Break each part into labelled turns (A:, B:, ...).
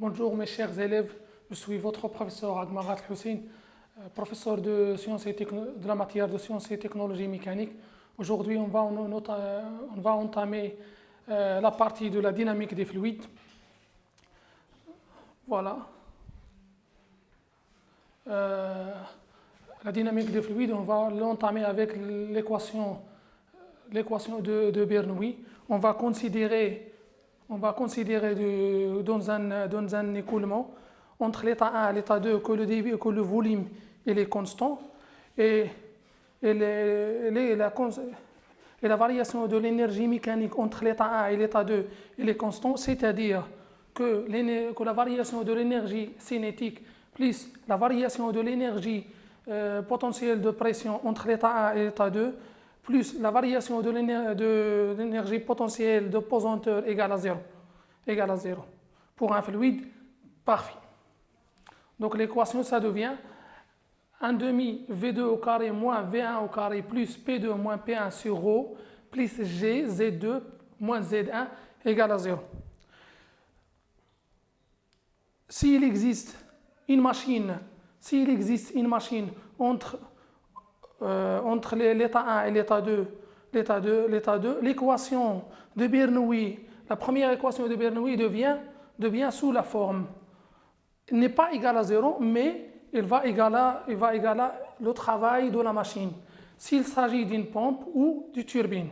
A: Bonjour mes chers élèves, je suis votre professeur Agmarat Hussein, professeur de de la matière de sciences et technologies mécaniques. Aujourd'hui, on va entamer la partie de la dynamique des fluides. Voilà. La dynamique des fluides, on va l'entamer avec l'équation de Bernoulli. On va considérer dans un écoulement entre l'état 1 et l'état 2 que le débit, que le volume il est constant et la variation de l'énergie mécanique entre l'état 1 et l'état 2 il est constant, c'est-à-dire que la variation de l'énergie cinétique plus la variation de l'énergie potentielle de pression entre l'état 1 et l'état 2 plus la variation de l'énergie potentielle de pesanteur égale à 0. Pour un fluide parfait. Donc l'équation, ça devient 1 demi V2 au carré moins V1 au carré plus P2 moins P1 sur ρ plus G, Z2 moins Z1 égale à 0. S'il existe une machine entre l'état 1 et l'état 2, l'équation de Bernoulli, la première équation de Bernoulli devient sous la forme. Il n'est pas égal à 0, mais il va égaler le travail de la machine. S'il s'agit d'une pompe ou d'une turbine.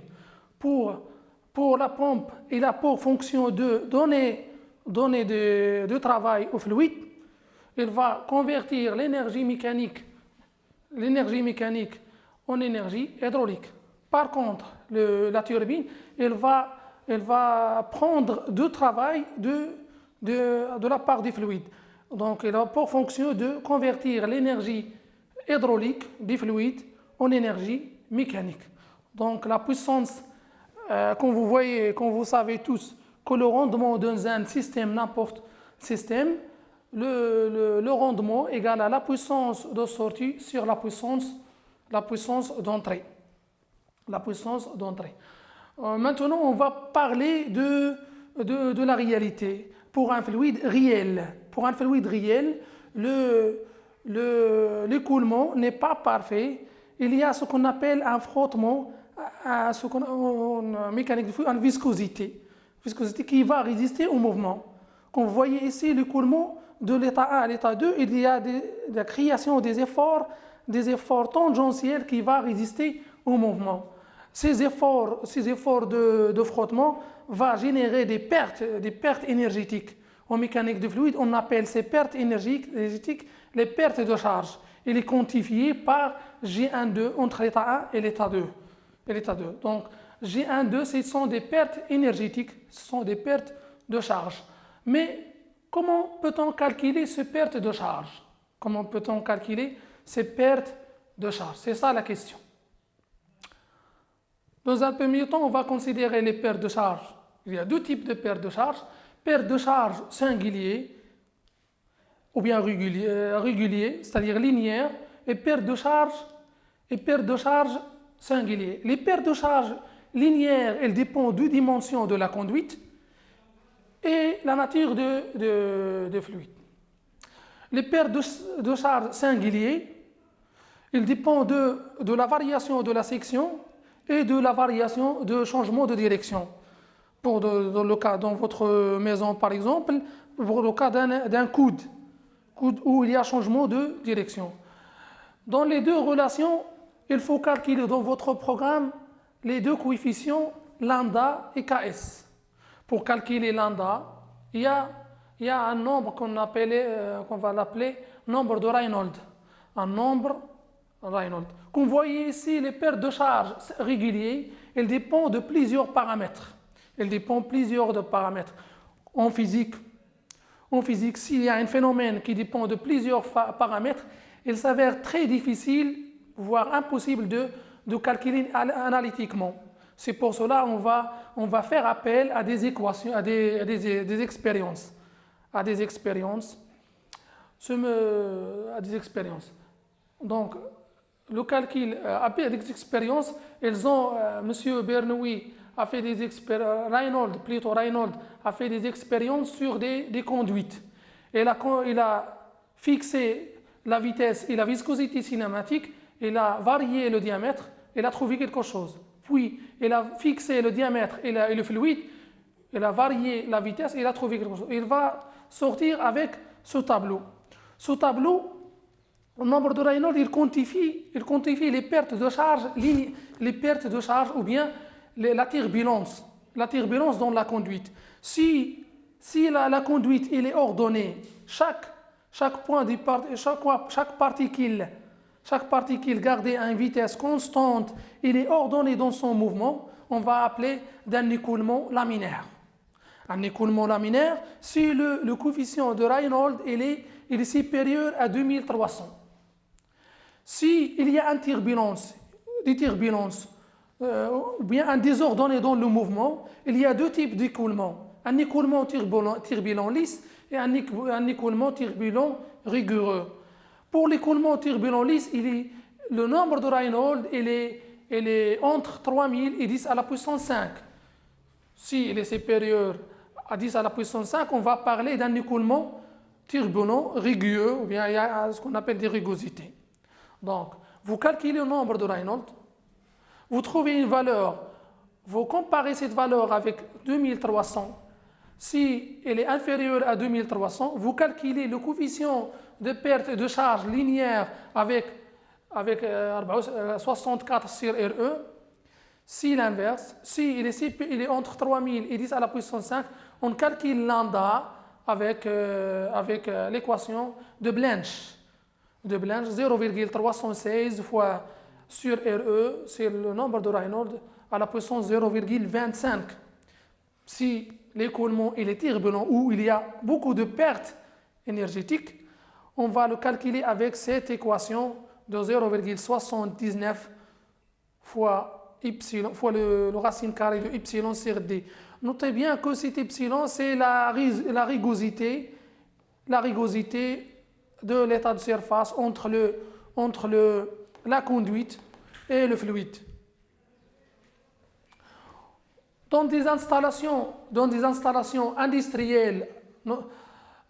A: Pour la pompe, il a pour fonction de donner de travail au fluide. Il va convertir l'énergie mécanique en énergie hydraulique. Par contre, la turbine, elle va prendre du travail de la part du fluide. Donc, elle a pour fonction de convertir l'énergie hydraulique du fluide en énergie mécanique. Donc, la puissance, quand vous savez tous que le rendement dans un système, n'importe système, le rendement égale à la puissance de sortie sur la puissance d'entrée. Maintenant, on va parler de la réalité. Pour un fluide réel, l'écoulement n'est pas parfait. Il y a ce qu'on appelle un frottement, en mécanique de fluide, une viscosité qui va résister au mouvement. Comme vous voyez ici, l'écoulement de l'état 1 à l'état 2, il y a la création des efforts tangentiels qui vont résister au mouvement. Ces efforts de frottement vont générer des pertes énergétiques. En mécanique de fluide, on appelle ces pertes énergétiques les pertes de charge. Il est quantifié par G1,2 entre l'état 1 et l'état 2. Donc, G1,2, ce sont des pertes énergétiques, ce sont des pertes de charge. Mais comment peut-on calculer ces pertes de charge? C'est ça la question. Dans un premier temps, on va considérer les pertes de charge. Il y a deux types de pertes de charge. Perte de charge singulier ou bien régulier, c'est-à-dire linéaire, et perte de charge singulier. Les pertes de charge linéaires, elles dépendent de dimension de la conduite et la nature de fluide. Les pertes de charge singulier, ils dépendent de la variation de la section et de la variation de changement de direction. Dans le cas dans votre maison par exemple, pour le cas d'un coude où il y a changement de direction. Dans les deux relations, il faut calculer dans votre programme les deux coefficients lambda et ks. Pour calculer lambda, il y a un nombre qu'on va l'appeler nombre de Reynolds. Comme vous voyez ici, les pertes de charge réguliers, elles dépendent de plusieurs paramètres. En physique, s'il y a un phénomène qui dépend de plusieurs paramètres, il s'avère très difficile, voire impossible de calculer analytiquement. C'est pour cela qu'on va faire appel à des équations, à des expériences. Donc, le calcul appelé des expériences, Monsieur Bernoulli a fait Reynolds a fait des expériences sur des conduites. Il a fixé la vitesse et la viscosité cinématique, il a varié le diamètre, il a trouvé quelque chose. Puis, il a fixé le diamètre et le fluide, il a varié la vitesse, il a trouvé quelque chose. Il va sortir avec ce tableau. Ce tableau, le nombre de Reynolds, il quantifie les pertes de charge, ou bien la turbulence dans la conduite. Si la conduite elle est ordonnée, chaque particule gardée à une vitesse constante, il est ordonné dans son mouvement, on va appeler d'un écoulement laminaire. Un écoulement laminaire, si le coefficient de Reynolds il est supérieur à 2300. S'il y a une turbulence, ou bien un désordonné dans le mouvement, il y a deux types d'écoulement. Un écoulement turbulent lisse et un écoulement turbulent rigoureux. Pour l'écoulement turbulent lisse, le nombre de Reynolds il est entre 3000 et 10 à la puissance 5. S'il est supérieur à 10 à la puissance 5, on va parler d'un écoulement turbulent rigoureux, ou bien il y a ce qu'on appelle des rugosités. Donc, vous calculez le nombre de Reynolds, vous trouvez une valeur, vous comparez cette valeur avec 2300. Si elle est inférieure à 2300, vous calculez le coefficient de perte de charge linéaire avec 64 sur RE. Si l'inverse, si il est entre 3000 et 10 à la puissance 5, on calcule lambda avec l'équation de Blanch. 0,316 fois sur RE, c'est le nombre de Reynolds à la puissance 0,25. Si l'écoulement est turbulent ou il y a beaucoup de pertes énergétiques, on va le calculer avec cette équation de 0,79 fois le racine carrée de epsilon sur d. Notez bien que cet epsilon, c'est la rugosité de l'état de surface entre la conduite et le fluide. Dans des installations industrielles,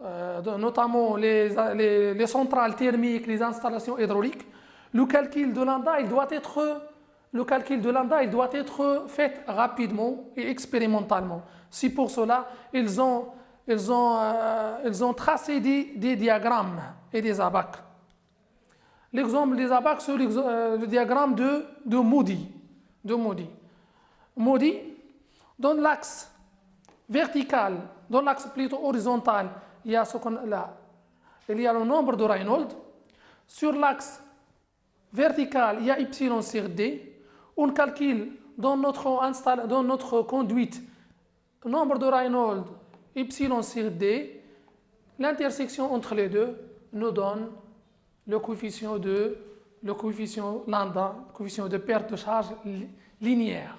A: notamment les centrales thermiques, les installations hydrauliques, le calcul de lambda il doit être fait rapidement et expérimentalement. C'est pour cela ils ont tracé des diagrammes et des abacs. L'exemple des abacs, c'est le diagramme de Moody. Moody, dans l'axe vertical, dans l'axe plutôt horizontal, il y a le nombre de Reynolds. Sur l'axe vertical, il y a epsilon sur d. On calcule dans notre conduite le nombre de Reynolds, epsilon sur d. L'intersection entre les deux nous donne le coefficient lambda, coefficient de perte de charge linéaire.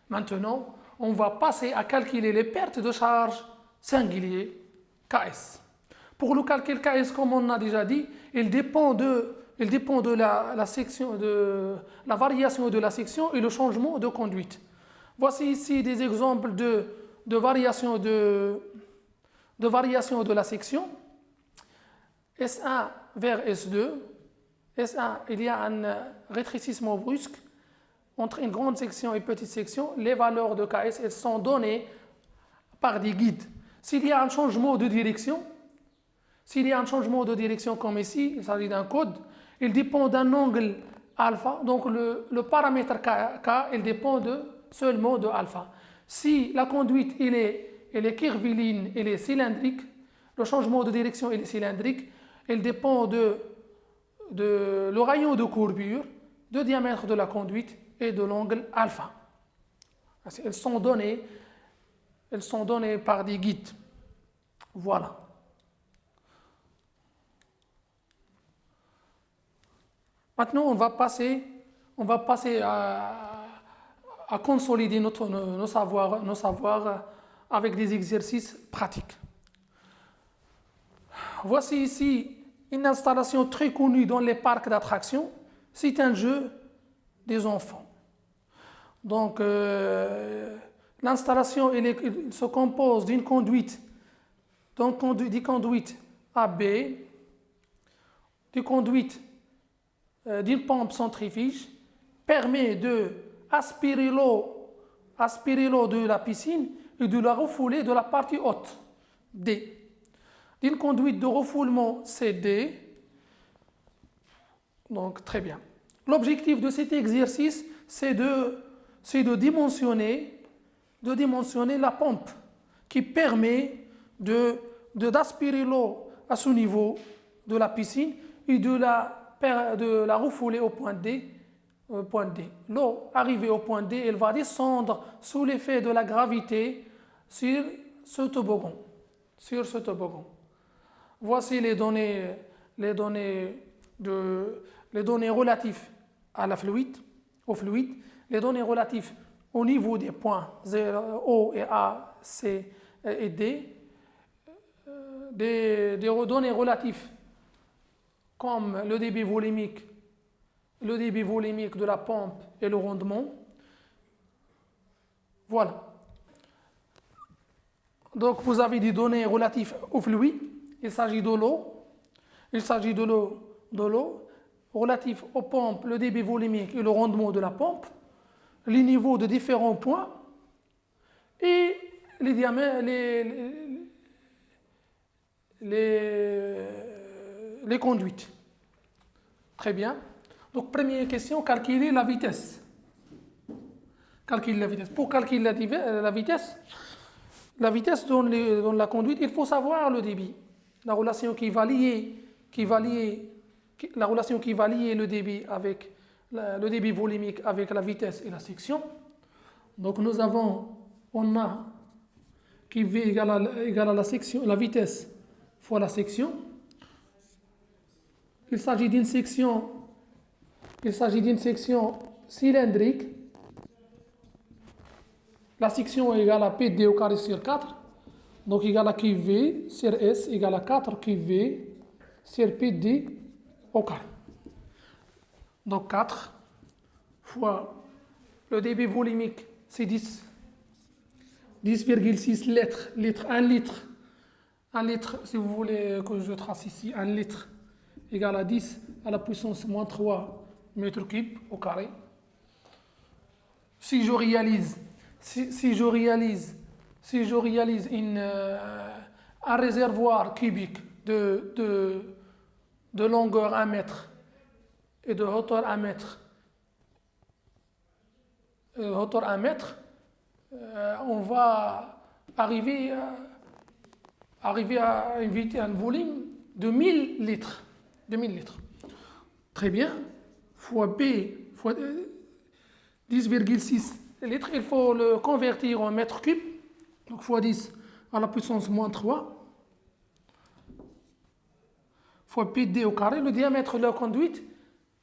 A: Maintenant, on va passer à calculer les pertes de charge singuliers Ks. Pour le calcul Ks, comme on a déjà dit, il dépend de la variation de la section et le changement de conduite. Voici ici des exemples de variation de la section. S1 vers S2. S1, il y a un rétrécissement brusque entre une grande section et une petite section. Les valeurs de Ks elles sont données par des guides. S'il y a un changement de direction, comme ici, il s'agit d'un code, il dépend d'un angle alpha. Donc le paramètre K, il dépend seulement de alpha. Si la conduite elle est curviline, elle est cylindrique, le changement de direction il est cylindrique, il dépend de le rayon de courbure, du diamètre de la conduite et de l'angle alpha. Elles sont données par des guides. Voilà. Maintenant, on va passer à consolider nos savoirs avec des exercices pratiques. Voici ici une installation très connue dans les parcs d'attractions. C'est un jeu des enfants. Donc, l'installation se compose d'une conduite AB de conduite d'une pompe centrifuge permet de aspirer l'eau de la piscine et de la refouler de la partie haute, D. D'une conduite de refoulement CD. Donc, très bien. L'objectif de cet exercice, c'est de dimensionner la pompe qui permet d'aspirer l'eau à ce niveau de la piscine et de la refouler au point D. L'eau arrivée au point D, elle va descendre sous l'effet de la gravité sur ce toboggan. Voici les données relatives au fluide, les données relatives au niveau des points O et A, C et D, des données relatives comme le débit volumique de la pompe et le rendement. Voilà. Donc vous avez des données relatives au fluide. Il s'agit de l'eau. Relatif aux pompes, le débit volumique et le rendement de la pompe, les niveaux de différents points et les conduites. Très bien. Donc, première question, calculer la vitesse. Pour calculer la vitesse dans la conduite, il faut savoir le débit. La relation qui va lier le débit avec le débit volumique avec la vitesse et la section. Donc on a qui V égale à la section, la vitesse fois la section. Il s'agit d'une section cylindrique. La section est égale à PD au carré sur 4. Donc égale à QV sur S égale à 4 QV sur PD au carré. Donc 4 fois le débit volumique, c'est 10,6 litres. 1 litre, si vous voulez que je trace ici, 1 litre égale à 10 à la puissance moins 3 mètres cubes au carré. Si je réalise un réservoir cubique de longueur 1 mètre et de hauteur 1 mètre, on va arriver à un volume de 1000 litres. Très bien. Fois B, fois 10,6 litres, il faut le convertir en mètres cubes. Donc fois 10 à la puissance moins 3. Fois PD au carré, le diamètre de la conduite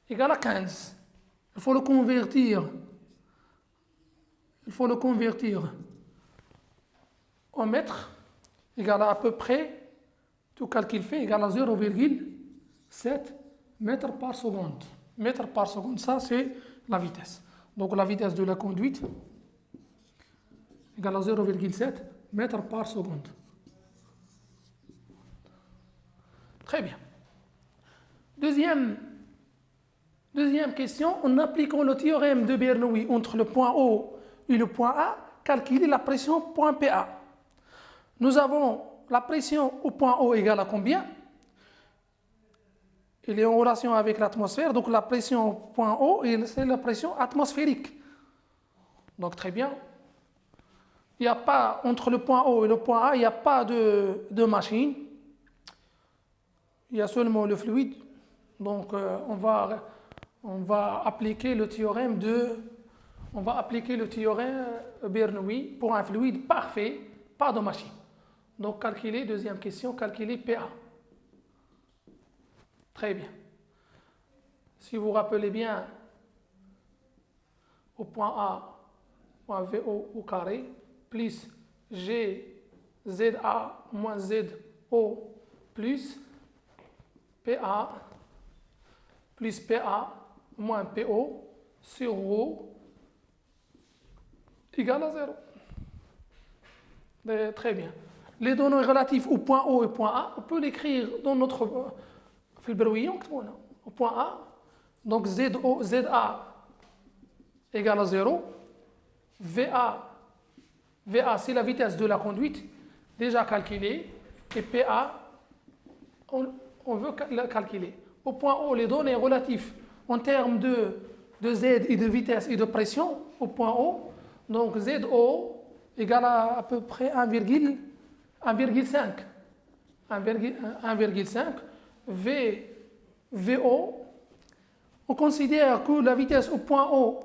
A: égale à 15. Il faut le convertir en mètres, égale à peu près, tout calcul fait, égale à 0,7 mètres par seconde. Mètres par seconde, ça c'est la vitesse. Donc la vitesse de la conduite égale à 0,7 mètres par seconde. Très bien. Deuxième question, en appliquant le théorème de Bernoulli entre le point O et le point A, calculer la pression point PA. Nous avons la pression au point O égale à combien? Il est en relation avec l'atmosphère, donc la pression au point O, c'est la pression atmosphérique. Donc très bien. Il n'y a pas, entre le point O et le point A, il n'y a pas de machine. Il y a seulement le fluide. Donc on va appliquer le théorème Bernoulli pour un fluide parfait, pas de machine. Donc deuxième question, calculer PA. Très bien. Si vous vous rappelez bien, au point A, point VO au carré, plus GZA moins ZO plus PA plus PA moins PO sur ρ égale à 0. Très bien. les données relatives au point O et point A, on peut l'écrire dans notre au point A. Donc ZA égale à 0. VA c'est la vitesse de la conduite, déjà calculée. Et PA, on veut la calculer. Au point O, les données relatives en termes de Z et de vitesse et de pression, au point O, donc ZO égale à peu près 1,5. 1,5. VO, on considère que la vitesse au point O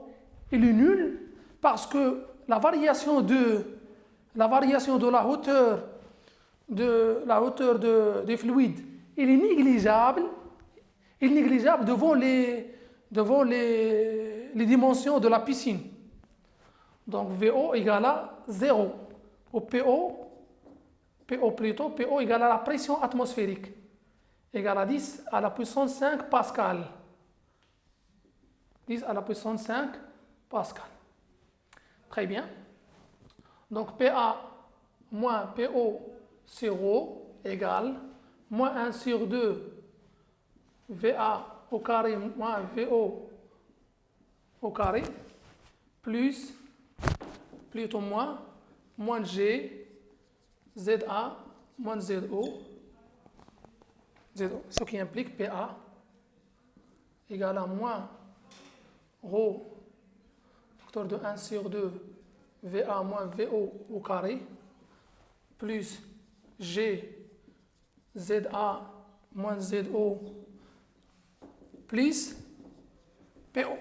A: est nulle parce que la variation de la hauteur des fluides, il est négligeable devant les dimensions de la piscine. Donc VO égale à 0. Au PO égale à la pression atmosphérique, égale à 10 à la puissance 5 pascal. 10 à la puissance 5 pascal. Très bien. Donc PA moins PO sur ρ égale moins 1 sur 2 VA au carré moins VO au carré plus plutôt moins G ZA moins ZO, ce qui implique PA égale à moins ρ facteur de 1 sur 2 VA moins VO au carré plus G ZA moins ZO plus PO.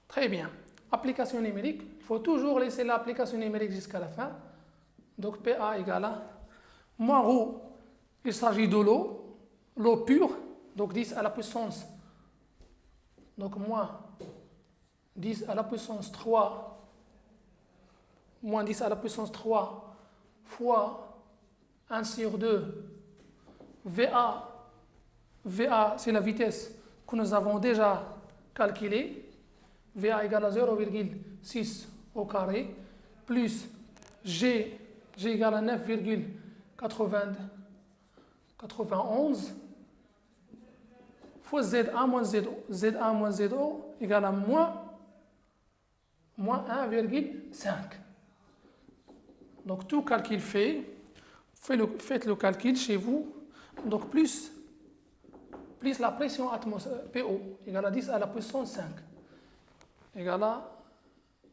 A: Très bien. Application numérique. Il faut toujours laisser l'application numérique jusqu'à la fin. Donc PA égale à moins ρ. Il s'agit de l'eau pure. Donc 10 à la puissance. Donc moins 10 à la puissance 3. Moins 10 à la puissance 3 fois 1 sur 2. VA, c'est la vitesse que nous avons déjà calculée. VA égale à 0,6 au carré, plus G égale à 9,91 fois ZA moins ZO. ZA moins ZO égale à moins 1,5. Donc tout calcul fait, faites le calcul chez vous. Donc plus la pression atmosphérique PO égale à 10 à la puissance 5 égale à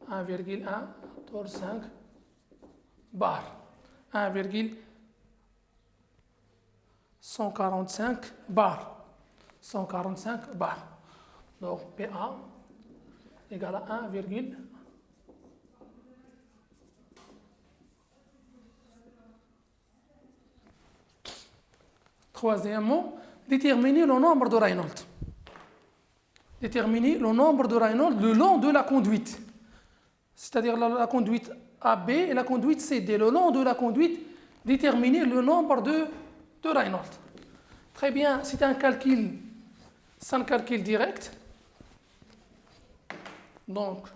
A: 1,145 bar. 1,145 bar. 145 bar. Donc PA égale à 1, troisièmement, déterminer le nombre de Reynolds. Déterminer le nombre de Reynolds le long de la conduite. C'est-à-dire la conduite AB et la conduite CD. Le long de la conduite, déterminer le nombre de Reynolds. Très bien, c'est un calcul direct. Donc,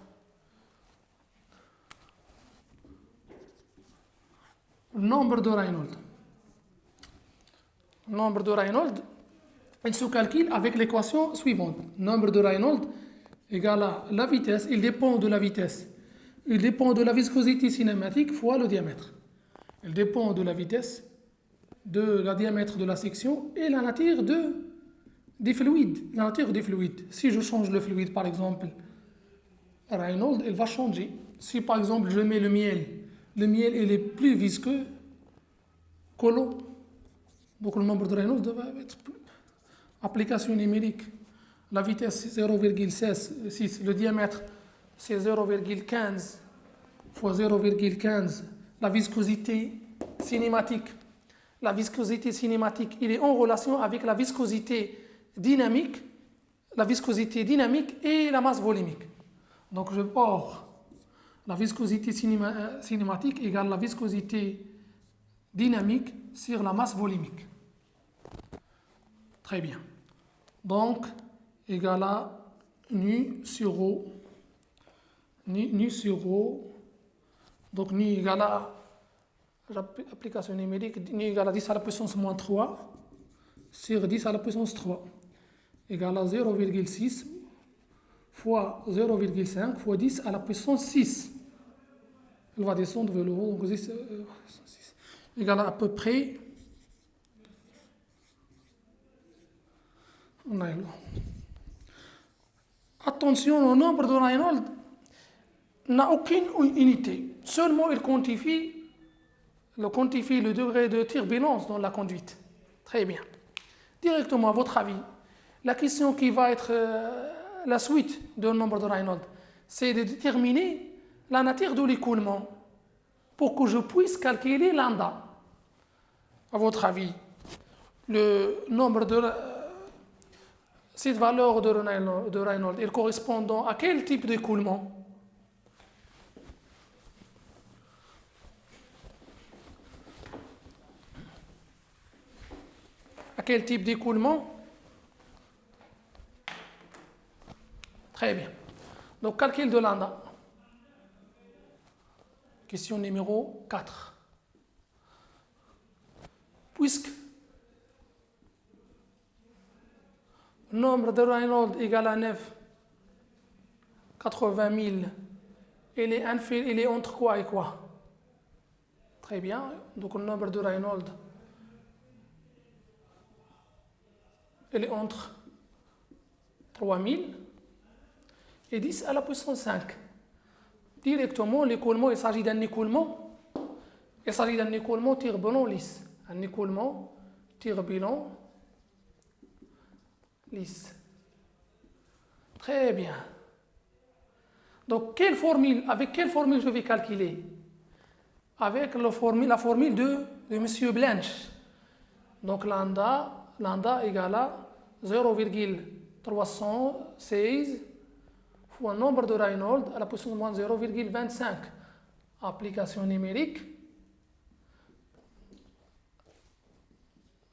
A: le nombre de Reynolds. Le nombre de Reynolds, il se calcule avec l'équation suivante. Nombre de Reynolds égale à la vitesse, il dépend de la vitesse. Il dépend de la viscosité cinématique fois le diamètre. Il dépend de la vitesse, de la diamètre de la section et la nature des fluides. La nature des fluides. Si je change le fluide, par exemple, Reynolds, il va changer. Si par exemple je mets le miel il est plus visqueux que l'eau. Donc le nombre de Reynolds va être plus. Application numérique. La vitesse c'est 0,6, le diamètre c'est 0,15 fois 0,15. La viscosité cinématique. La viscosité cinématique, il est en relation avec la viscosité dynamique et la masse volumique. Donc je pars la viscosité cinématique égale la viscosité dynamique sur la masse volumique. Très bien. Donc, égale à nu sur ρ. Nu sur ρ. Donc, nu égale à application numérique, nu égale à 10 à la puissance moins 3 sur 10 à la puissance 3 égale à 0,6 fois 0,5 fois 10 à la puissance 6. Elle va descendre vers le haut, donc 10 6 égale à peu près. Attention, le nombre de Reynolds n'a aucune unité. Seulement, il quantifie le degré de turbulence dans la conduite. Très bien. Directement, à votre avis, la question qui va être la suite du nombre de Reynolds, c'est de déterminer la nature de l'écoulement pour que je puisse calculer lambda. À votre avis, le nombre de cette valeur de Reynolds est correspondant à quel type d'écoulement? À quel type d'écoulement? Très bien. Donc, calcul de lambda. Question numéro 4. Puisque le nombre de Reynolds égale à 9, 80 000, il est entre quoi et quoi? Très bien. Donc, le nombre de Reynolds, il est entre 3000 et 10 à la puissance 5. Directement, l'écoulement, il s'agit d'un écoulement. Il s'agit d'un écoulement turbulent lisse. Un écoulement turbulent lisse. Très bien. Donc, avec quelle formule je vais calculer? Avec la formule de M. Blanche. Donc, lambda égale à 0,316 fois le nombre de Reynolds à la puissance moins 0,25. Application numérique.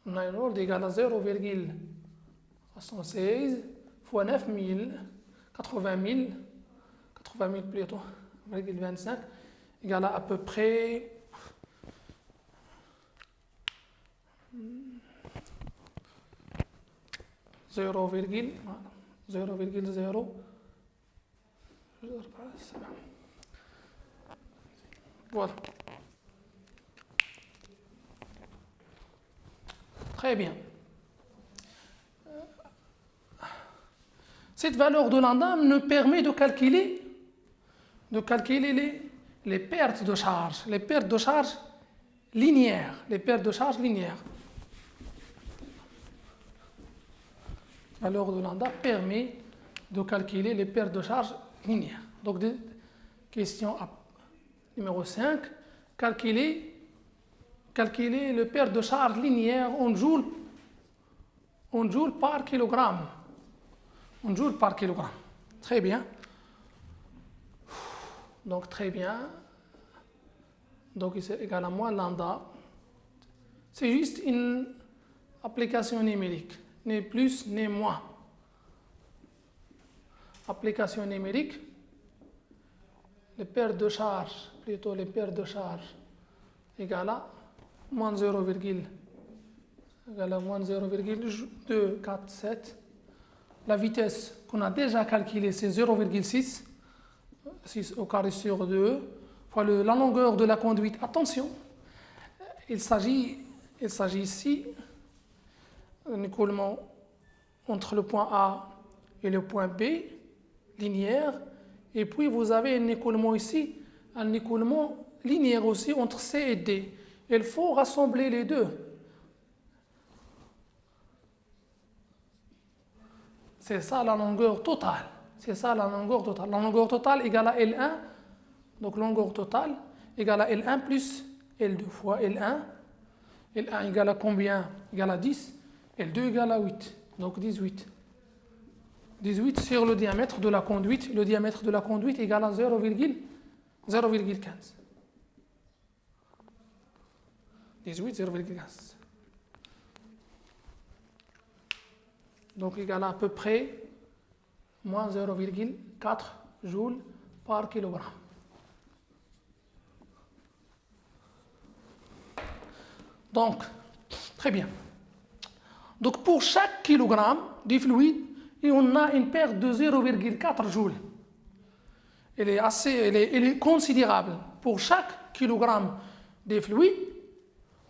A: Reynolds égale à 0,316 fois 9000, 80 000 plutôt, 0,25 égale à peu près 0,0. Voilà. Très bien. Cette valeur de lambda nous permet de calculer les pertes de charge, linéaires, La valeur de lambda permet de calculer les pertes de charge linéaires. Donc, question numéro 5, calculer le perte de charge linéaire en joules par kilogramme. Très bien. Donc, très bien. Donc, c'est égal à moins lambda. C'est juste une application numérique, ni plus ni moins. Application numérique, les pertes de charge égale à moins 0,247. La vitesse qu'on a déjà calculée, c'est 0,6, 6 au carré sur 2, fois la longueur de la conduite. Attention, il s'agit ici d'un écoulement entre le point A et le point B, linéaire, et puis vous avez un écoulement ici, un écoulement linéaire aussi entre C et D. Il faut rassembler les deux. C'est ça la longueur totale. La longueur totale égale à L1. Donc longueur totale égale à L1 plus L2 fois L1. L1 égale à combien? Égale à 10. L2 égale à 8. Donc 18. 18 sur le diamètre de la conduite. Le diamètre de la conduite égale à 0,15. 18, 0,15. Donc égal à peu près moins 0,4 joules par kilogramme. Donc, très bien. Donc, pour chaque kilogramme de fluide, on a une perte de 0,4 joules. Elle est considérable. Pour chaque kilogramme de fluide,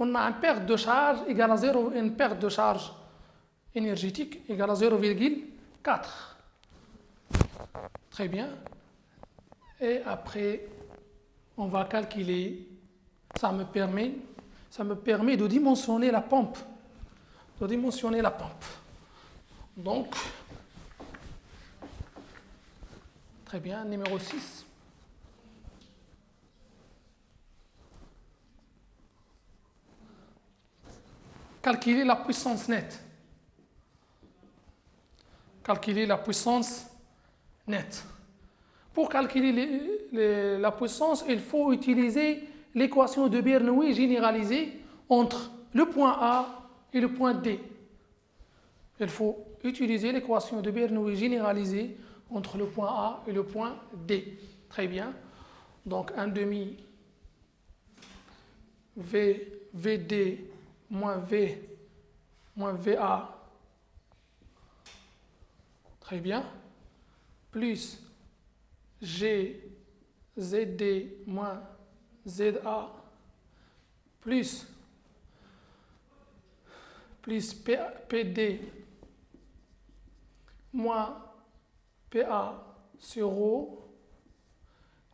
A: on a une perte de charge égale à 0, une perte de charge énergétique égale à 0,4. Très bien. Et après, on va calculer. Ça me permet de dimensionner la pompe. Donc, très bien, numéro 6. Calculer la puissance nette. Pour calculer la puissance, il faut utiliser l'équation de Bernoulli généralisée entre le point A et le point D. Il faut utiliser l'équation de Bernoulli généralisée entre le point A et le point D. Très bien. Donc, 1 demi VD moins V moins VA. Très bien. Plus GZD moins ZA plus PD moins PA sur ρ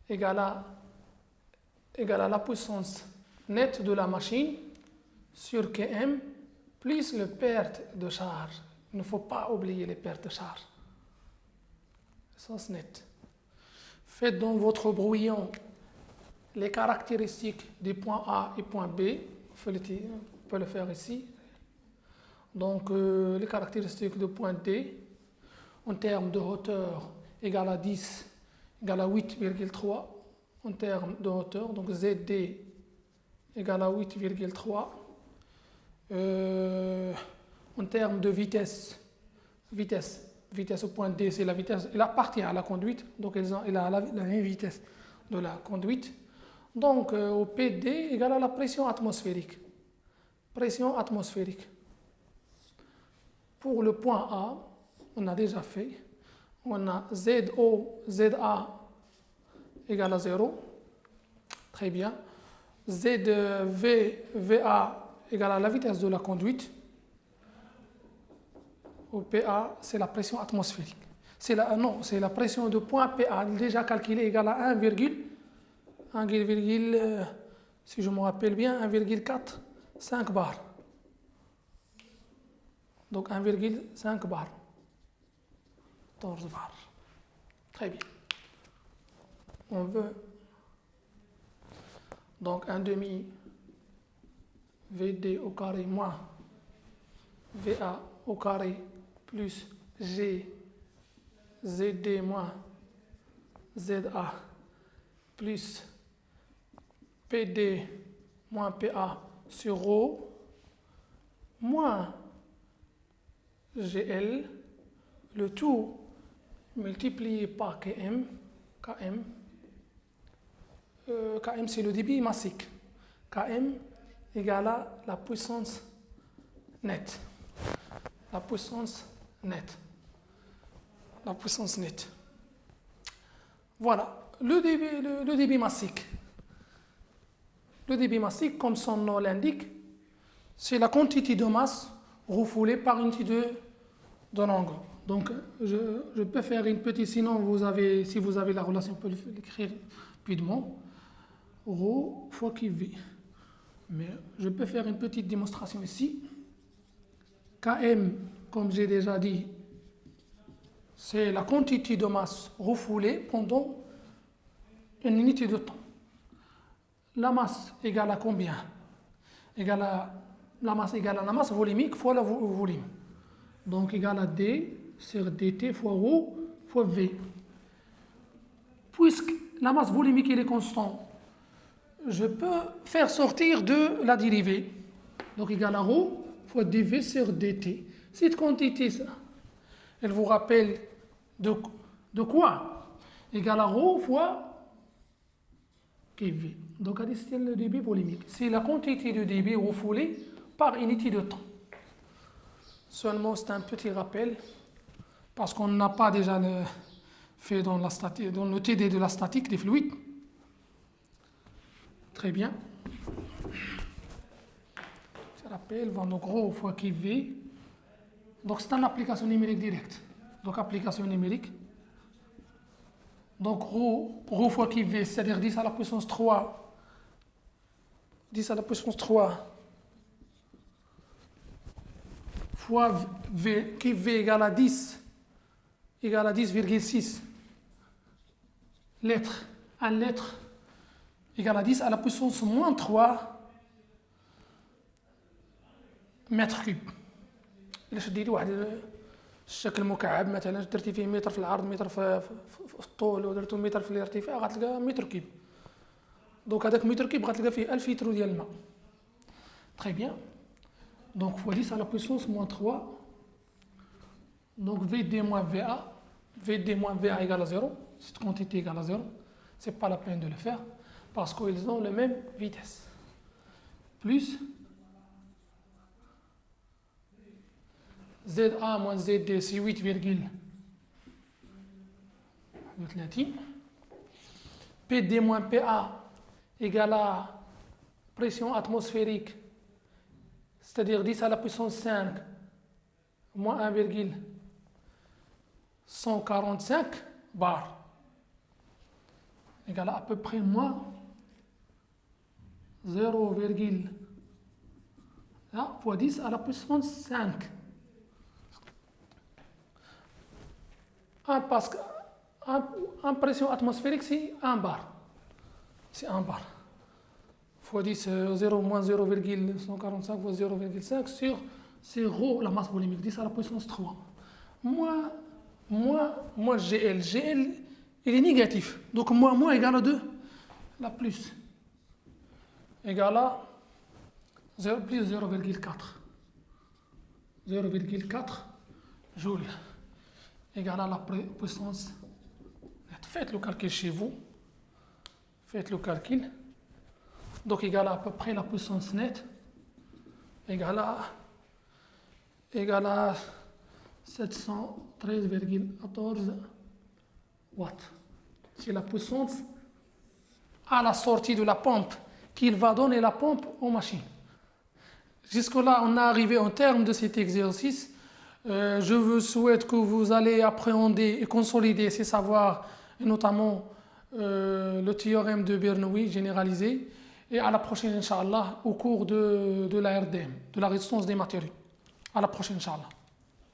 A: égale à la puissance nette de la machine sur Km plus le perte de charge. Il ne faut pas oublier les pertes de charge. Puissance nette. Faites dans votre brouillon les caractéristiques des points A et point B. On peut le faire ici. Donc, les caractéristiques du point D, en termes de hauteur, égale à 10, égale à 8,3 en termes de hauteur. Donc, ZD égale à 8,3. En termes de vitesse au point D, c'est la vitesse, elle appartient à la conduite, donc elle a la même vitesse de la conduite. Donc, au PD égale à la pression atmosphérique. Pour le point A, on a déjà fait. On a ZO, ZA égale à 0. Très bien. ZV, VA égale à la vitesse de la conduite. Au PA, c'est la pression atmosphérique. C'est la pression de point PA, déjà calculée, égale à 1, si je me rappelle bien, 1,45 bar. Donc 1,5 bar. 14 bar. Très bien. On veut donc 1 demi VD au carré moins VA au carré plus G ZD moins ZA plus PD moins PA sur ρ moins GL, le tout multiplié par Km. Km c'est le débit massique. Km égale à la puissance nette. La puissance nette. Voilà, le débit massique. Le débit massique, comme son nom l'indique, c'est la quantité de masse refoulée par une unité d'un angle. Donc, je peux faire une petite, sinon si vous avez la relation, on peut l'écrire rapidement. Rho fois QV. Mais je peux faire une petite démonstration ici. Km, comme j'ai déjà dit, c'est la quantité de masse refoulée pendant une unité de temps. La masse égale à combien? La masse égale à la masse volumique fois le volume. Donc égale à D sur dt fois ρ fois V. Puisque la masse volumique est constante, je peux faire sortir de la dérivée. Donc égale à ρ fois dv sur dt. Cette quantité, elle vous rappelle de quoi? Égale à ρ fois kV. Donc, c'est le débit volumique. C'est la quantité de débit refoulé par unité de temps. Seulement, c'est un petit rappel, parce qu'on n'a pas déjà fait dans le TD de la statique des fluides. Très bien. Je rappelle, donc rho fois QV. Donc, c'est une application numérique directe. Donc, application numérique. Donc, rho fois QV, c'est-à-dire 10 à la puissance 3. 10 à la puissance 3 fois V, QV égale à 10, égale à 10,6 litres. 1 litre égale à 10 à la puissance moins 3 متر كيب. إلا شديتي واحد الشكل مكعب مثلا درتي فيه متر في العرض متر في الطول ودرتو متر في الارتفاع غتلقى متر كيب. دونك هذاك متر كيب غتلقى فيه 1000 لتر ديال الماء. Très bien. Donc fois 10 à la puissance moins 3. Donc VD moins VA. VD moins VA égale à 0. Cette quantité égale à 0. Ce n'est pas la peine de le faire parce qu'ils ont la même vitesse. Plus ZA moins ZD, c'est 8,30. PD moins PA égale à pression atmosphérique, c'est-à-dire 10 à la puissance 5 moins 1,145 bar, égale à peu près moins 0, fois 10 à la puissance 5. Parce qu'en pression atmosphérique, c'est 1 bar. C'est 1 bar. Fois 10, 0 moins 0,145 fois 0,5 sur c'est rho, la masse volumique, 10 à la puissance 3. Moi, GL, il est négatif. Donc, moins égale à 2, la plus, égale à 0, plus 0,4. 0,4 joules. Égale à la puissance. Faites le calcul chez vous. Faites le calcul. Donc, égale à peu près la puissance nette. Égale à 713,14 watts. C'est la puissance à la sortie de la pompe qu'il va donner la pompe aux machines. Jusque-là, on est arrivé au terme de cet exercice. Je vous souhaite que vous allez appréhender et consolider ces savoirs, et notamment le théorème de Bernoulli généralisé. Et à la prochaine, Inch'Allah, au cours de la RDM, de la résistance des matériaux. À la prochaine, Inch'Allah.